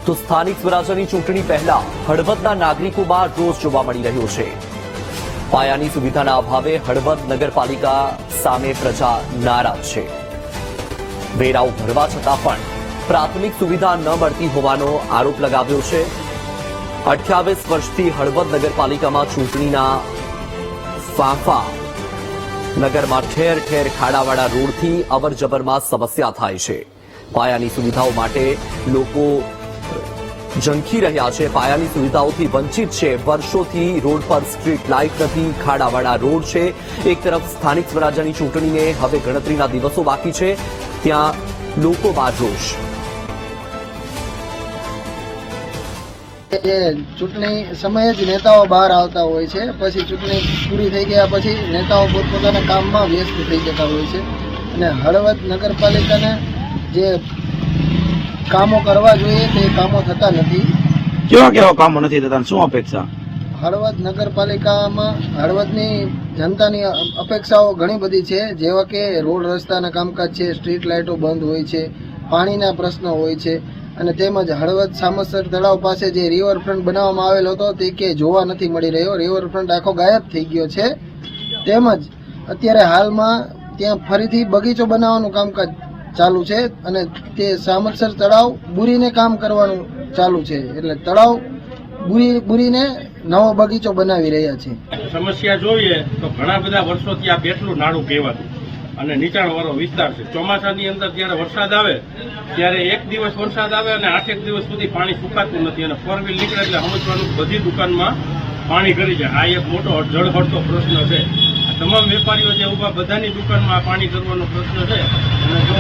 તો સ્થાનિક સ્વરાજ્યની ચૂંટણી પહેલા હળવદના નાગરિકોમાં રોષ જોવા મળી રહ્યો છે। પાયાની સુવિધાના અભાવે હળવદ નગરપાલિકા સામે પ્રજા નારાજ છે। વેરાઓ ભરવા છતાં પણ પ્રાથમિક સુવિધા ન મળતી હોવાનો આરોપ લગાવ્યો છે। 28 વર્ષથી હળવદ નગરપાલિકામાં ચૂંટણીના ફાંફા નગરમાં ઠેર ઠેર ખાડાવાળા રોડથી અવરજવરમાં સમસ્યા થાય છે। પાયાની સુવિધાઓ માટે લોકો ઝંખી રહ્યા છે। પાયાની સુવિધાઓથી વંચિત છે। વર્ષોથી રોડ પર સ્ટ્રીટ લાઇટ નથી, ખાડાવાળા રોડ છે। એક તરફ સ્થાનિક સ્વરાજ્યની ચૂંટણીને હવે ગણતરીના દિવસો બાકી છે, ત્યાં લોકોમાં રોષ। ચૂંટણી સમયે જ નેતાઓ બહાર આવતા હોય છે, પછી ચૂંટણી પૂરી થઈ ગયા પછી નેતાઓ પોતપોતાના કામમાં વ્યસ્ત થઈ જતા હોય છે અને હળવદ નગરપાલિકાને જે કામો કરવા જોઈએ તે કામો થતા નથી। કેવા કામો નથી થતા, શું અપેક્ષા? હળવદ નગરપાલિકામાં હળવદની જનતાની અપેક્ષાઓ ઘણી બધી છે, જેવા કે રોડ રસ્તાના કામકાજ છે, સ્ટ્રીટ લાઇટો બંધ હોય છે, પાણીના પ્રશ્નો હોય છે અને તેમજ હળવદ સામસર તળાવ પાસે જે રિવરફ્રન્ટ બનાવવામાં આવેલો હતો તે કે જોવા નથી મળી રહ્યો। રિવરફ્રન્ટ આખો ગાયબ થઈ ગયો છે। તેમજ અત્યારે હાલમાં ત્યાં ફરીથી બગીચો બનાવવાનું કામકાજ ચાલુ છે અને તે સામસર તળાવ બુરીને કામ કરવાનું ચાલુ છે, એટલે તળાવ બુરીને નવો બગીચો બનાવી રહ્યા છે। સમસ્યા જોઈએ તો ઘણા બધા વર્ષોથી આ પેટલું નાળું કહેવાતું અને નીચાણવાળો વિસ્તાર છે। ચોમાસાની અંદર જ્યારે વરસાદ આવે ત્યારે એક દિવસ વરસાદ આવે અને 8 દિવસ સુધી પાણી સુકાતું નથી અને 4 વ્હીલ નીકળે એટલે સમજવાનું બધી દુકાનમાં પાણી કરી જાય। આ એક મોટો જળહળતો પ્રશ્ન છે। તમામ વેપારીઓ જે ઉભા બધાની દુકાનમાં પાણી કરવાનો પ્રશ્ન છે અને જો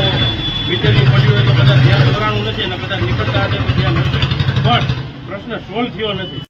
મીટરની પડી હોય તો કદાચ ધ્યાન દોરાણું નથી અને કદાચ નીકળતા હશે તો ધ્યાન નથી, પણ પ્રશ્ન સોલ્વ થયો નથી।